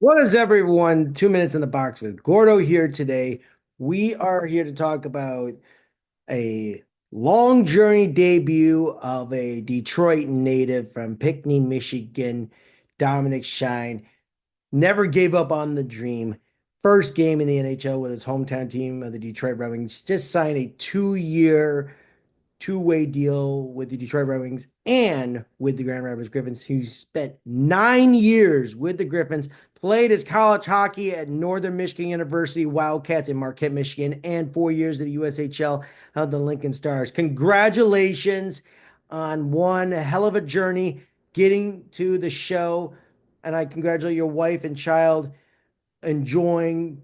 What is everyone? 2 minutes in the box with Gordo here today. We are here to talk about a long journey debut of a Detroit native from Pinckney, Michigan, Dominic Shine. Never gave up on the dream. First game in the NHL with his hometown team of the Detroit Red Wings. Just signed a 2-year two-way deal with the Detroit Red Wings and with the Grand Rapids Griffins, who spent 9 years with the Griffins, played his college hockey at Northern Michigan University Wildcats in Marquette, Michigan, and 4 years of the USHL of the Lincoln Stars. Congratulations on one hell of a journey getting to the show. And I congratulate your wife and child enjoying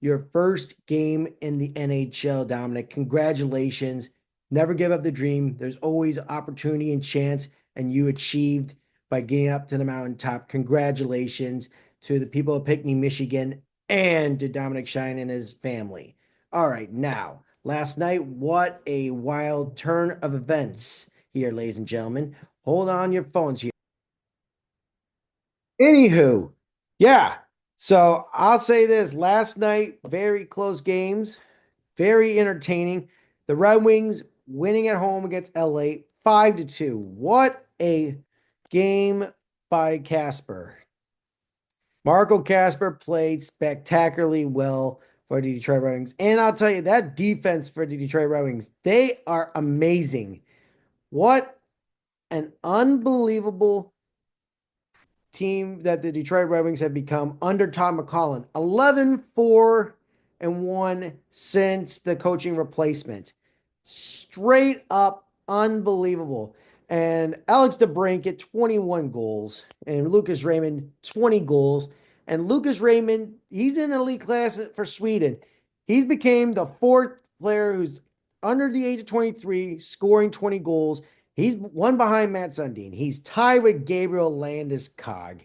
your first game in the NHL, Dominic. Congratulations. Never give up the dream. There's always opportunity and chance, and you achieved by getting up to the mountaintop. Congratulations to the people of Pinckney, Michigan, and to Dominic Shine and his family. All right, now, last night, what a wild turn of events here, ladies and gentlemen. Hold on your phones here. Anywho, yeah. So I'll say this last night, very close games, very entertaining. The Red Wings winning at home against LA 5-2. What a game by Casper. Marco Casper played spectacularly well for the Detroit Red Wings. And I'll tell you, that defense for the Detroit Red Wings, they are amazing. What an unbelievable team that the Detroit Red Wings have become under Todd McCollum. 11-4-1 since the coaching replacement. Straight up unbelievable. And Alex DeBrincat, 21 goals. And Lucas Raymond, 20 goals. And Lucas Raymond, he's in elite class for Sweden. He's became the fourth player who's under the age of 23, scoring 20 goals. He's one behind Matt Sundin. He's tied with Gabriel Landeskog.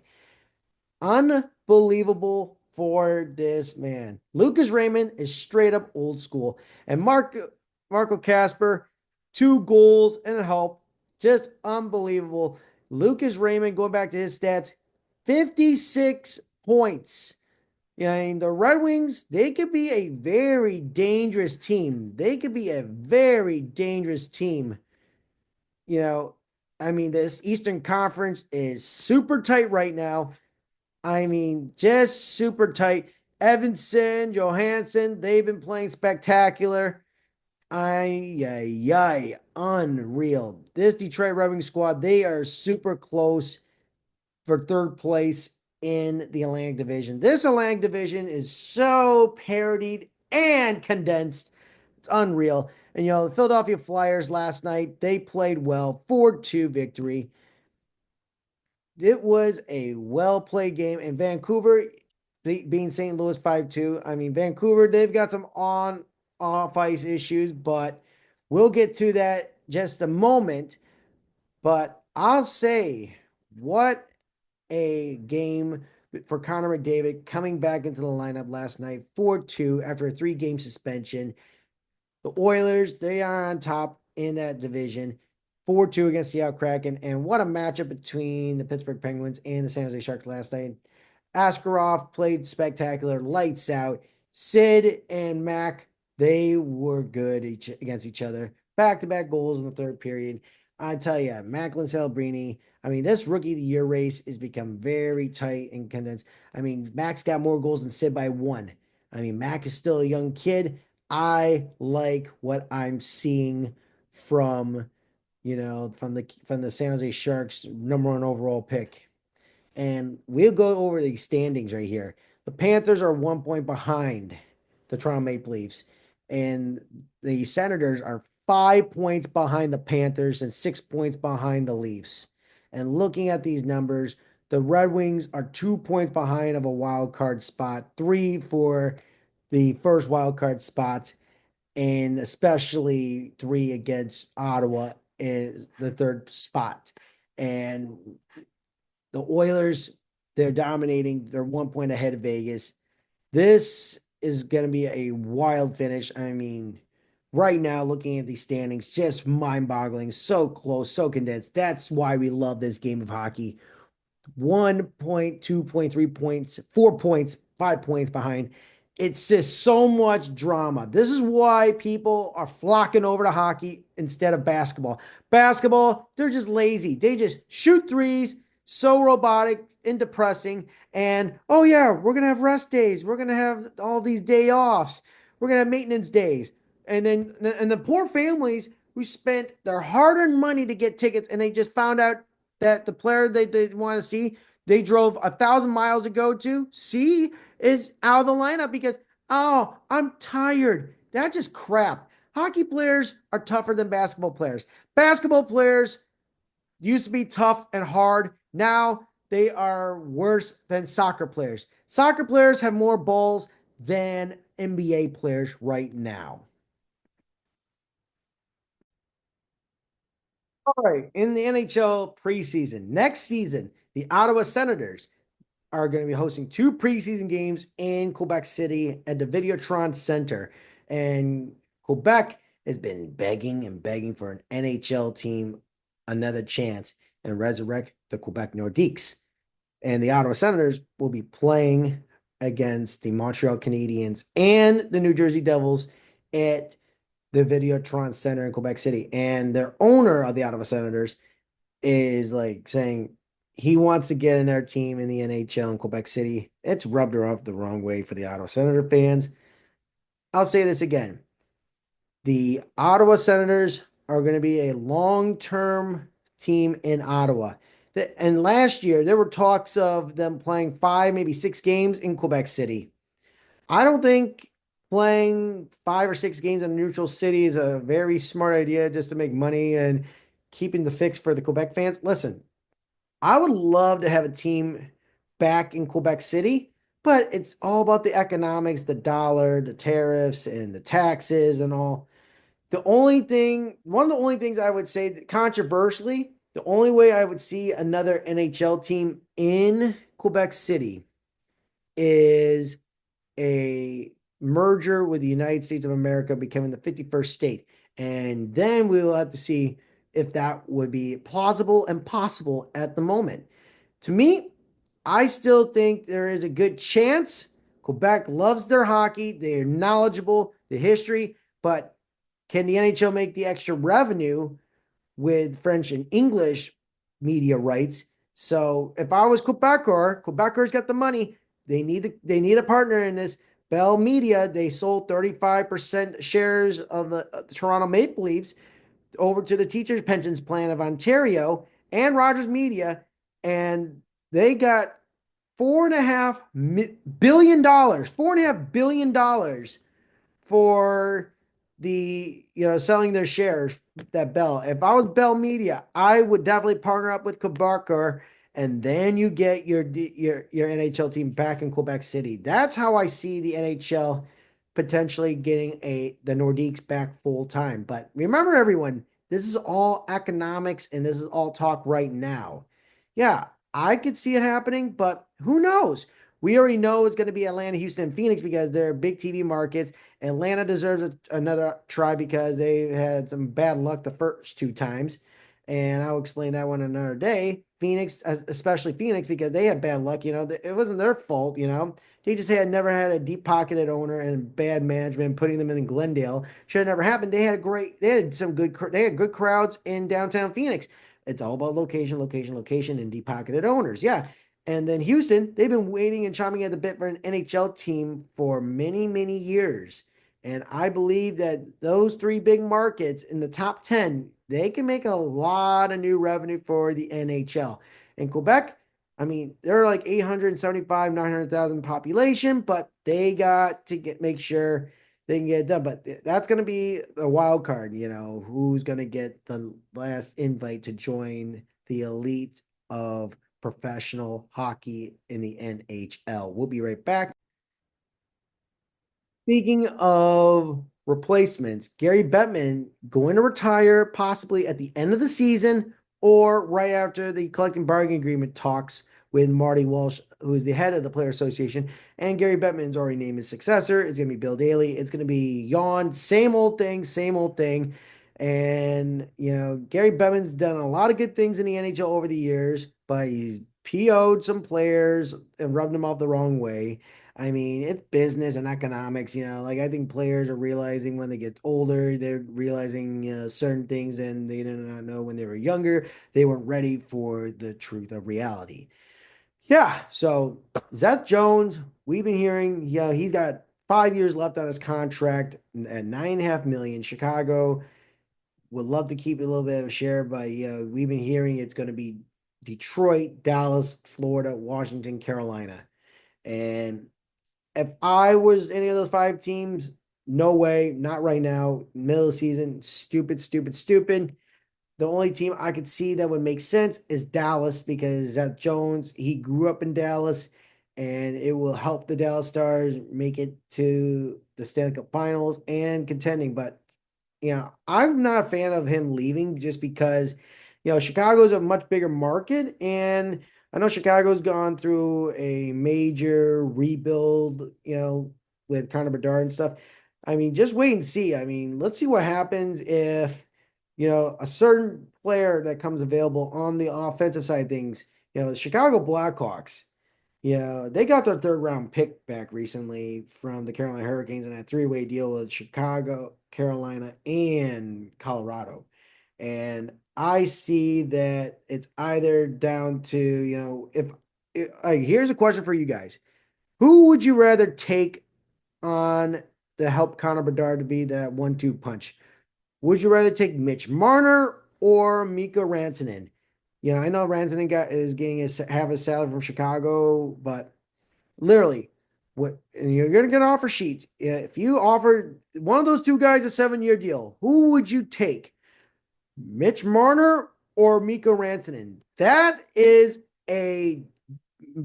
Unbelievable for this man. Lucas Raymond is straight up old school. And Marco Casper, 2 goals and a help. Just unbelievable. Lucas Raymond, going back to his stats, 56 points. Yeah, I mean, the Red Wings, they could be a very dangerous team. They could be a very dangerous team. You know, I mean, this Eastern Conference is super tight right now. I mean, just super tight. Evanson, Johansson, they've been playing spectacular. Ay, ay, ay, unreal. This Detroit Red Wings squad, they are super close for third place in the Atlantic Division. This Atlantic Division is so parodied and condensed. It's unreal. And, the Philadelphia Flyers last night, they played well, 4-2 victory. It was a well played game. And Vancouver being St. Louis 5-2. I mean, Vancouver, they've got some on off ice issues, but we'll get to that just a moment. But I'll say, what a game for Connor McDavid coming back into the lineup last night, 4-2 after a 3-game suspension. The Oilers, they are on top in that division, 4-2 against the Kraken. And what a matchup between the Pittsburgh Penguins and the San Jose Sharks last night. Askarov played spectacular, lights out. Sid and Mac, they were good against each other. Back-to-back goals in the third period. I tell you, Macklin Celebrini, I mean, this rookie of the year race has become very tight and condensed. I mean, Mac's got more goals than Sid by one. I mean, Mac is still a young kid. I like what I'm seeing from, from the San Jose Sharks number one overall pick. And we'll go over the standings right here. The Panthers are 1 point behind the Toronto Maple Leafs, and the Senators are 5 points behind the Panthers and 6 points behind the Leafs. And looking at these numbers, the Red Wings are 2 points behind of a wild card spot, three for the first wild card spot, and especially three against Ottawa in the third spot. And the Oilers, they're dominating. They're 1 point ahead of Vegas. This is going to be a wild finish. I mean, right now, looking at these standings, just mind boggling. So close, so condensed. That's why we love this game of hockey. 1 point, 2 point, 3 points, 4 points, 5 points behind. It's just so much drama. This is why people are flocking over to hockey instead of basketball. Basketball, they're just lazy. They just shoot threes, so robotic and depressing. And oh, yeah, we're going to have rest days. We're going to have all these day offs. We're going to have maintenance days. And the poor families who spent their hard earned money to get tickets and they just found out that the player they want to see, they drove 1,000 miles to go to see, is out of the lineup because, oh, I'm tired. That's just crap. Hockey players are tougher than basketball players. Basketball players used to be tough and hard. Now they are worse than soccer players. Soccer players have more balls than NBA players right now. All right, in the NHL preseason, next season, the Ottawa Senators are going to be hosting two preseason games in Quebec City at the Videotron Center. And Quebec has been begging and begging for an NHL team another chance and resurrect the Quebec Nordiques. And the Ottawa Senators will be playing against the Montreal Canadiens and the New Jersey Devils at the Videotron Center in Quebec City. And their owner of the Ottawa Senators is like saying he wants to get in their team in the NHL in Quebec City. It's rubbed her off the wrong way for the Ottawa Senator fans. I'll say this again. The Ottawa Senators are going to be a long-term team in Ottawa. And last year, there were talks of them playing five, maybe 6 games in Quebec City. I don't think playing 5 or 6 games in a neutral city is a very smart idea just to make money and keeping the fix for the Quebec fans. Listen, I would love to have a team back in Quebec City, but it's all about the economics, the dollar, the tariffs, and the taxes and all. One of the only things I would say that controversially, the only way I would see another NHL team in Quebec City is a merger with the United States of America becoming the 51st state. And then we will have to see if that would be plausible and possible at the moment. To me, I still think there is a good chance. Quebec loves their hockey. They are knowledgeable, the history, but can the NHL make the extra revenue with French and English media rights? So if I was Quebecers got the money. They need a partner in this. Bell Media, they sold 35% shares of the Toronto Maple Leafs over to the Teachers Pensions Plan of Ontario and Rogers Media, and they got $4.5 billion, $4.5 billion for selling their shares that Bell. If I was Bell Media, I would definitely partner up with Quebec, and then you get your NHL team back in Quebec City. That's how I see the NHL potentially getting the Nordiques back full time. But remember, everyone, this is all economics and this is all talk right now. Yeah, I could see it happening, but who knows? We already know it's going to be Atlanta, Houston, and Phoenix because they're big TV markets. Atlanta deserves another try because they had some bad luck the first 2 times. And I'll explain that one another day. Phoenix, especially Phoenix, because they had bad luck. It wasn't their fault. They just had never had a deep pocketed owner and bad management putting them in Glendale. Should have never happened. They had good crowds in downtown Phoenix. It's all about location, location, location, and deep pocketed owners. Yeah. And then Houston, they've been waiting and chomping at the bit for an NHL team for many, many years. And I believe that those three big markets in the top 10, they can make a lot of new revenue for the NHL. In Quebec, I mean, they're like 875, 900,000 population, but they got to make sure they can get it done. But that's going to be a wild card, who's going to get the last invite to join the elite of professional hockey in the NHL. We'll be right back. Speaking of replacements, Gary Bettman going to retire possibly at the end of the season or right after the collective bargaining agreement talks with Marty Walsh, who is the head of the Player Association. And Gary Bettman's already named his successor. It's going to be Bill Daly. It's going to be yawn, same old thing, same old thing. And, Gary Bettman's done a lot of good things in the NHL over the years, but he's PO'd some players and rubbed them off the wrong way. I mean, it's business and economics, like I think players are realizing when they get older, they're realizing certain things and they did not know when they were younger. They weren't ready for the truth of reality. Yeah, so Zeth Jones, we've been hearing, he's got 5 years left on his contract at 9.5 million. Chicago would love to keep a little bit of a share, but we've been hearing it's going to be Detroit, Dallas, Florida, Washington, Carolina. And if I was any of those five teams, no way, not right now. Middle of the season, stupid, stupid, stupid. The only team I could see that would make sense is Dallas because Zach Jones, he grew up in Dallas and it will help the Dallas Stars make it to the Stanley Cup Finals and contending. But I'm not a fan of him leaving just because, Chicago's a much bigger market. And I know Chicago's gone through a major rebuild, with Connor Bedard and stuff. I mean, just wait and see. I mean, let's see what happens if, a certain player that comes available on the offensive side of things, the Chicago Blackhawks. Yeah, they got their third round pick back recently from the Carolina Hurricanes in a three-way deal with Chicago, Carolina, and Colorado. And I see that it's either down to, if here's a question for you guys. Who would you rather take on to help Connor Bedard to be that 1-2 punch? Would you rather take Mitch Marner or Mika Rantanen? I know Rantanen is getting have a salary from Chicago, but literally, what and you're going to get an offer sheet. If you offered one of those two guys a 7-year deal, who would you take? Mitch Marner or Mika Rantanen? That is a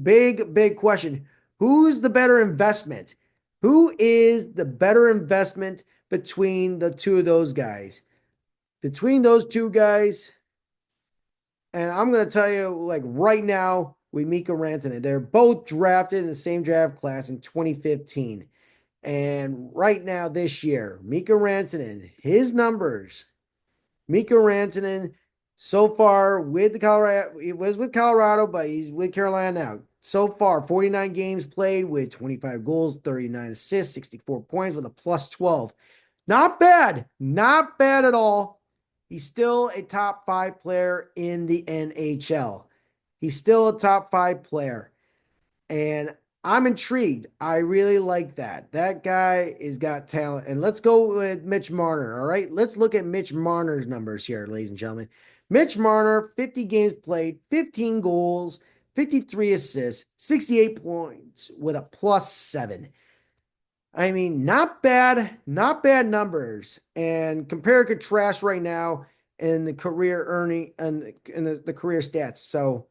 big, big question. Who's the better investment? Who is the better investment between the two of those guys? Between those two guys, and I'm going to tell you, like right now, with Mika Rantanen, they're both drafted in the same draft class in 2015. And right now, this year, Mika Rantanen, his numbers, Mika Rantanen, so far with the Colorado, he was with Colorado, but he's with Carolina now. So far, 49 games played with 25 goals, 39 assists, 64 points with a plus 12. Not bad. Not bad at all. He's still a top 5 player in the NHL. He's still a top 5 player. And I'm intrigued. I really like that. That guy has got talent. And let's go with Mitch Marner. All right. Let's look at Mitch Marner's numbers here, ladies and gentlemen. Mitch Marner, 50 games played, 15 goals, 53 assists, 68 points with a plus 7. I mean, not bad numbers. And compare and contrast right now in the career earning and in the career stats. So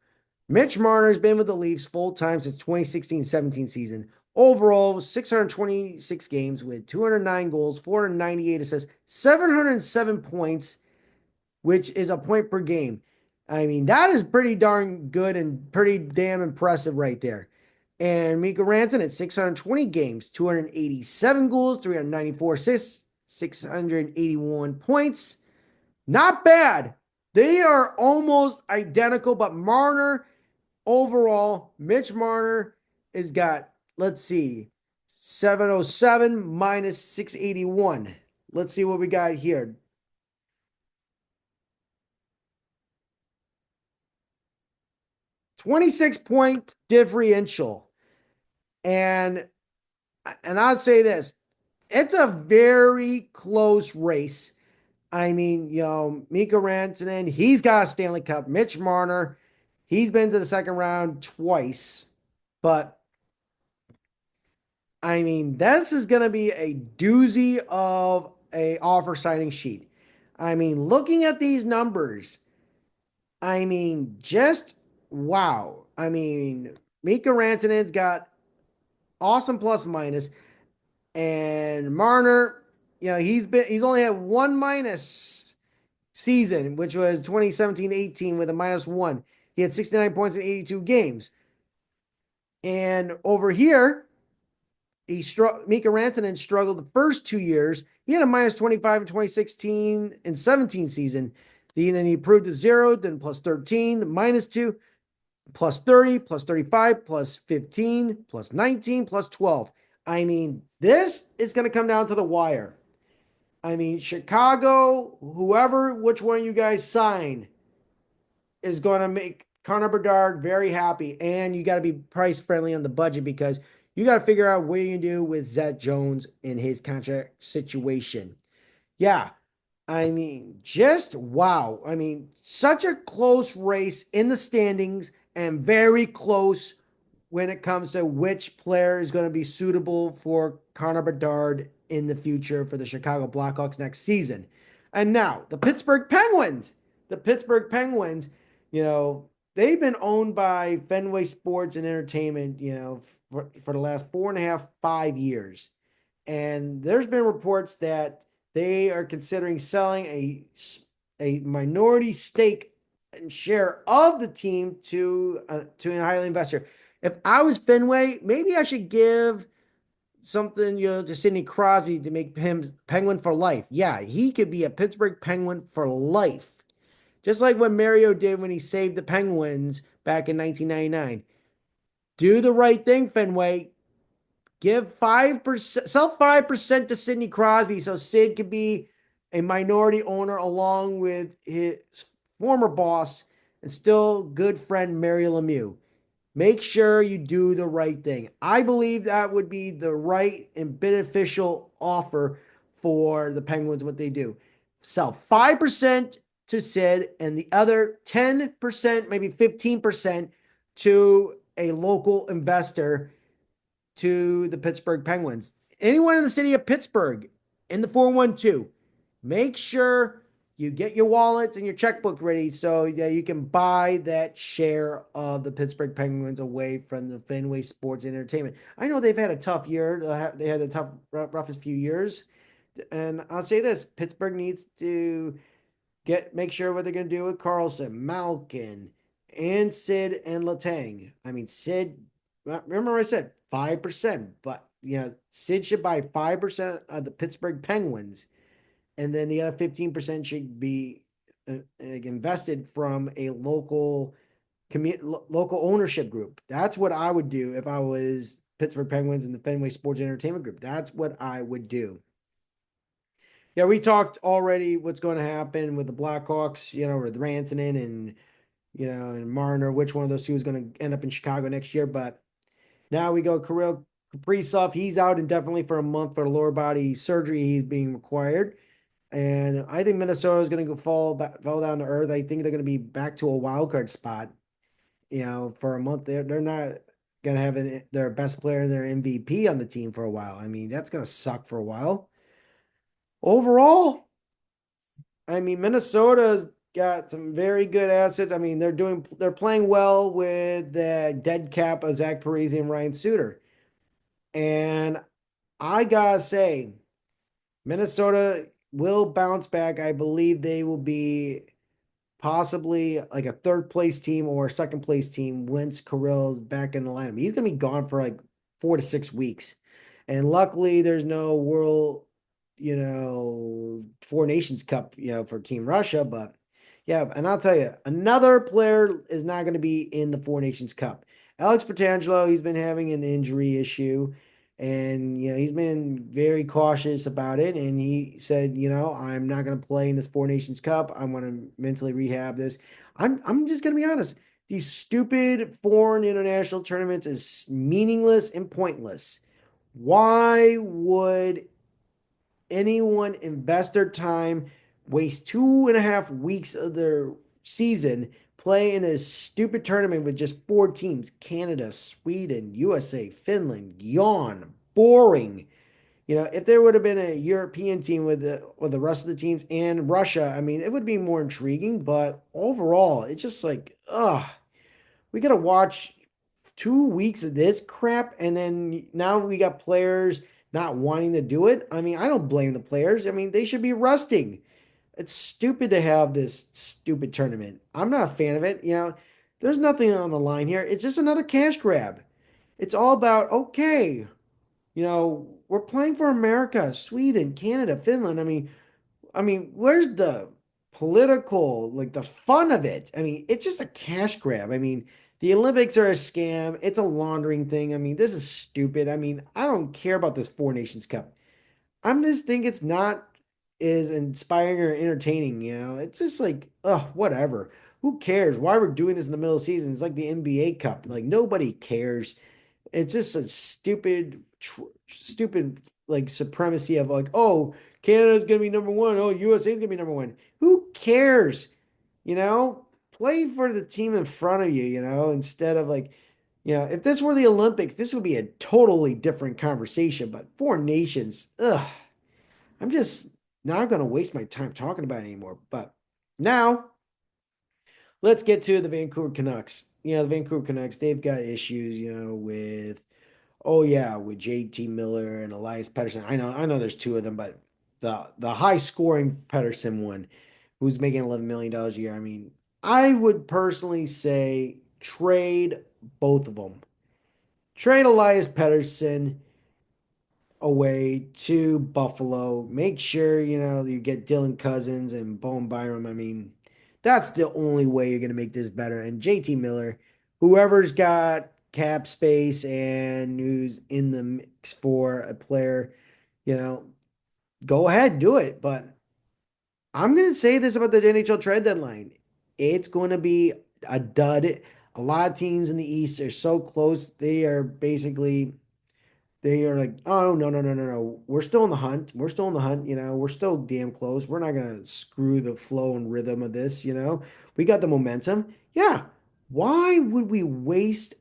Mitch Marner's been with the Leafs full time since 2016-17 season. Overall, 626 games with 209 goals, 498 assists, 707 points, which is a point per game. I mean, that is pretty darn good and pretty damn impressive right there. And Mika Rantanen at 620 games, 287 goals, 394 assists, 681 points. Not bad. They are almost identical, but Marner overall, Mitch Marner has got, let's see, 707 minus 681. Let's see what we got here. 26-point differential. And I'd say this, it's a very close race. I mean, Mika Rantanen, he's got a Stanley Cup. Mitch Marner, he's been to the second round twice. But I mean, this is going to be a doozy of a offer signing sheet. I mean, looking at these numbers, I mean, just wow. I mean, Mika Rantanen's got awesome plus minus. And Marner, he's only had one minus season, which was 2017-18 with a -1. He had 69 points in 82 games. And over here, Mika Rantanen struggled the first 2 years. He had a -25 in 2016 and 17 season. Then he improved to 0, then plus 13, -2. plus 30, plus 35, plus 15, plus 19, plus 12. I mean, this is going to come down to the wire. I mean, Chicago, whoever, which one you guys sign, is going to make Connor Bedard very happy. And you got to be price friendly on the budget because you got to figure out what you can do with Zach Jones in his contract situation. Yeah, I mean, just wow. I mean, such a close race in the standings and very close when it comes to which player is going to be suitable for Connor Bedard in the future for the Chicago Blackhawks next season. And now, the Pittsburgh Penguins. The Pittsburgh Penguins, you know, they've been owned by Fenway Sports and Entertainment, for the last 4.5, 5 years. And there's been reports that they are considering selling a minority stake and share of the team to a highly investor. If I was Fenway, maybe I should give something, to Sidney Crosby to make him Penguin for life. Yeah, he could be a Pittsburgh Penguin for life. Just like what Mario did when he saved the Penguins back in 1999. Do the right thing, Fenway. Give 5%, sell 5% to Sidney Crosby so Sid could be a minority owner along with his former boss and still good friend Mario Lemieux. Make sure you do the right thing. I believe that would be the right and beneficial offer for the Penguins, what they do. Sell 5% to Sid and the other 10%, maybe 15% to a local investor to the Pittsburgh Penguins. Anyone in the city of Pittsburgh in the 412, make sure you get your wallets and your checkbook ready so that you can buy that share of the Pittsburgh Penguins away from the Fenway Sports Entertainment. I know they've had a tough year. They had the roughest few years. And I'll say this, Pittsburgh needs to make sure what they're going to do with Carlson, Malkin, and Sid and Letang. I mean, Sid, remember I said 5%, but Sid should buy 5% of the Pittsburgh Penguins, and then the other 15% should be invested from a local ownership group. That's what I would do if I was Pittsburgh Penguins and the Fenway Sports Entertainment Group. That's what I would do. Yeah, we talked already what's going to happen with the Blackhawks, with Rantanen and Marner, which one of those two is going to end up in Chicago next year. But now we go Kirill Kaprizov. He's out indefinitely for a month for lower body surgery. He's being required. And I think Minnesota is going to fall down to earth. I think they're going to be back to a wild card spot, for a month. They're not going to have their best player and their MVP on the team for a while. I mean, that's going to suck for a while. Overall, I mean, Minnesota's got some very good assets. I mean, they're playing well with the dead cap of Zach Parise and Ryan Suter. And I gotta say, Minnesota will bounce back. I believe they will be possibly like a third place team or a second place team once Kirill's back in the lineup. He's gonna be gone for like 4 to 6 weeks. And luckily there's no world, Four Nations Cup, for Team Russia. But yeah, and I'll tell you, another player is not going to be in the Four Nations Cup. Alex Petrangelo, he's been having an injury issue. And he's been very cautious about it. And he said, I'm not going to play in this Four Nations Cup. I want to mentally rehab this. I'm just going to be honest. These stupid foreign international tournaments is meaningless and pointless. Why would anyone invest their time, waste 2.5 weeks of their season, play in a stupid tournament with just four teams? Canada, Sweden, USA, Finland. Yawn. Boring. If there would have been a European team with the rest of the teams and Russia, I mean, it would be more intriguing. But overall, it's just like, we gotta watch 2 weeks of this crap, and then now we got players not wanting to do it. I mean, I don't blame the players. I mean, they should be resting. It's stupid to have this stupid tournament. I'm not a fan of it. There's nothing on the line here. It's just another cash grab. It's all about, okay, we're playing for America, Sweden, Canada, Finland. I mean, where's the political, like the fun of it? I mean, it's just a cash grab. I mean, The Olympics are a scam. It's a laundering thing. I mean, this is stupid. I mean, I don't care about this Four Nations Cup. I'm just think it's not as inspiring or entertaining, you know. It's just like, whatever. Who cares? Why we're doing this in the middle of the season? It's like the NBA Cup. Like nobody cares. It's just a stupid like supremacy of like, oh, Canada's gonna be number one. Oh, USA is gonna be number one. Who cares? You know, play for the team in front of you, instead of like, if this were the Olympics, this would be a totally different conversation. But four nations, ugh, I'm just not going to waste my time talking about it anymore. But now let's get to the Vancouver Canucks. The Vancouver Canucks, they've got issues, with, oh yeah, with JT Miller and Elias Pettersson. I know there's two of them, but the high scoring Pettersson one, who's making $11 million a year. I mean, I would personally say trade both of them. Trade Elias Pettersson away to Buffalo. Make sure, you get Dylan Cousins and Bowen Byram. I mean, that's the only way you're going to make this better. And JT Miller, whoever's got cap space and who's in the mix for a player, you know, go ahead, do it. But I'm going to say this about the NHL trade deadline. It's going to be a dud. A lot of teams in the East are so close. They are like, oh, no, no, no, no, no. We're still in the hunt. We're still in the hunt. We're still damn close. We're not going to screw the flow and rhythm of this. We got the momentum. Yeah. Why would we waste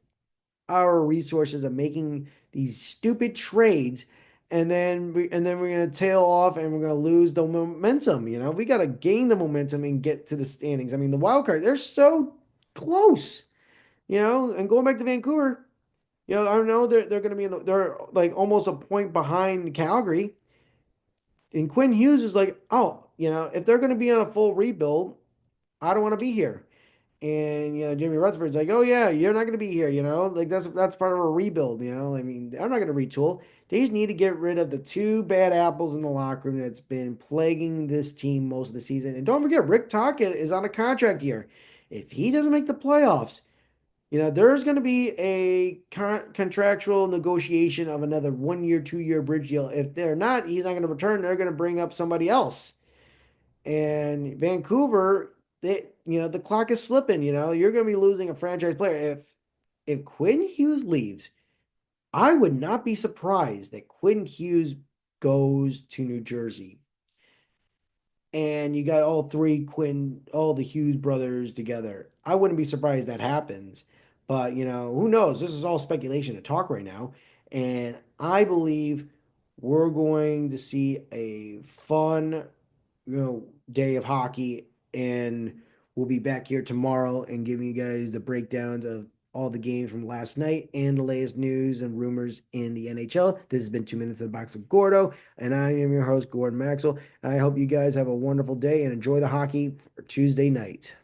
our resources of making these stupid trades and then we're going to tail off and we're going to lose the momentum? We got to gain the momentum and get to the standings. I mean, the wild card, they're so close, and going back to Vancouver. I know they're going to they're like almost a point behind Calgary. And Quinn Hughes is like, oh, if they're going to be on a full rebuild, I don't want to be here. And Jimmy Rutherford's like, oh yeah, you're not going to be here. Like that's part of a rebuild. I mean, I'm not going to retool. They just need to get rid of the two bad apples in the locker room that's been plaguing this team most of the season. And don't forget, Rick Tocchet is on a contract year. If he doesn't make the playoffs, there's going to be a contractual negotiation of another 1 year, 2 year bridge deal. If they're not, he's not going to return. They're going to bring up somebody else. And Vancouver, the clock is slipping. You're going to be losing a franchise player. If Quinn Hughes leaves, I would not be surprised that Quinn Hughes goes to New Jersey and you got all the Hughes brothers together. I wouldn't be surprised that happens. But, who knows? This is all speculation to talk right now. And I believe we're going to see a fun, day of hockey. And we'll be back here tomorrow and giving you guys the breakdowns of all the games from last night and the latest news and rumors in the NHL. This has been 2 Minutes in the Box with Gordo, and I am your host, Gordon Maxwell. And I hope you guys have a wonderful day and enjoy the hockey for Tuesday night.